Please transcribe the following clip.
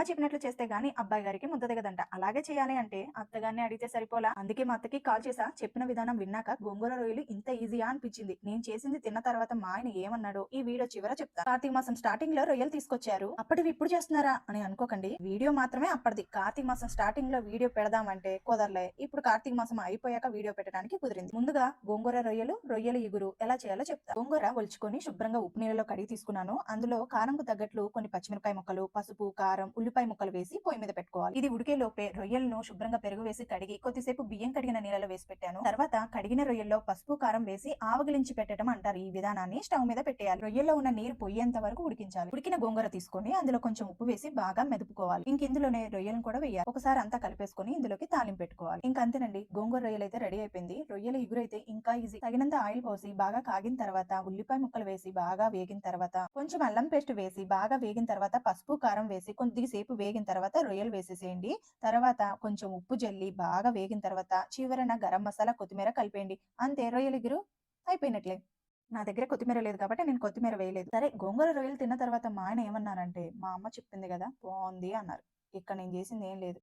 చెప్పినట్లు చేస్తే గాని అబ్బాయి గారికి ముద్ద దిగదంట. అలాగే చేయాలి అంటే అత్తగారిని అడిగితే సరిపోలా. అందుకే మా అత్తకి కాల్ చేసా. చెప్పిన విధానం విన్నాక గోంగూర రొయ్యలు ఇంత ఈజీయా అనిపించింది. నేను చేసింది తిన్న తర్వాత మా ఆయన ఏమన్నాడో ఈ వీడియో చివర చెప్తా. కార్తీక మాసం స్టార్టింగ్ లో రొయ్యలు తీసుకొచ్చారు. అప్పటివి ఇప్పుడు చేస్తున్నారా అని అనుకోకండి. వీడియో మాత్రమే అప్పటిది. కార్తీక మాసం స్టార్టింగ్ లో వీడియో పెడదామంటే కుదరలే. ఇప్పుడు కార్తీక మాసం అయిపోయాక వీడియో పెట్టడానికి కుదిరింది. ముందుగా గోంగూర రొయ్యల ఇగురు ఎలా చేయాలో చెప్తా. గోంగూర ఒలుచుకొని శుభ్రంగా ఉప్పు నీళ్ళలో కడిగి తీసుకున్నాను. అందులో కారంకు తగ్గట్లు కొన్ని పచ్చిమిరపకాయ ముక్కలు, పసుపు, కారం, ఉల్లిపాయ ముక్కలు వేసి పొయ్యి మీద పెట్టుకోవాలి. ఇది ఉడికే లోపే రొయ్యలను శుభ్రంగా పెరుగు వేసి కడిగి కొద్దిసేపు బియ్యం కడిగిన నీళ్ళలో వేసి పెట్టాను. తర్వాత కడిగిన రొయ్యల్లో పసుపు, కారం వేసి ఆవగిలించి పెట్టడం అంటారు. ఈ విధానాన్ని స్టవ్ మీద పెట్టేయాలి. రొయ్యల్లో ఉన్న నీరు పొయ్యేంత వరకు ఉడికించాలి. ఉడికిన గోంగూర తీసుకొని అందులో కొంచెం ఉప్పు వేసి బాగా మెదుపుకోవాలి. ఇంక ఇందులోనే రొయ్యలను కూడా వేయాలి. ఒకసారి అంతా కలిపేసుకొని ఇందులోకి తాలింపు పెట్టుకోవాలి. ఇంకా అంతేనండి, గోంగూర రొయ్యలు అయితే రెడీ అయిపోయింది. రొయ్యల ఇగురు అయితే ఇంకా ఈజీ. తగినంత ఆయిల్ పోసి బాగా కాగిన తర్వాత ఉల్లిపాయ ముక్కలు వేసి బాగా వేగిన తర్వాత కొంచెం అల్లం పేస్ట్ వేసి బాగా వేగిన తర్వాత పసుపు, కారం వేసి కొద్దిసేపు వేగిన తర్వాత రొయ్యలు వేసేసేయండి. తర్వాత కొంచెం ఉప్పు జల్లి బాగా వేగిన తర్వాత చివరన గరం మసాలా, కొత్తిమీర కలిపేయండి. అంతే, రొయ్యల ఇగురు అయిపోయినట్లే. నా దగ్గర కొత్తిమీర లేదు కాబట్టి నేను కొత్తిమీర వేయలేదు. సరే, గోంగూర రొయ్యలు తిన్న తర్వాత మా ఆయన ఏమన్నారంటే, మా అమ్మ చెప్పింది కదా బాగుంది అన్నారు. ఇక్కడ నేను చేసింది ఏం లేదు.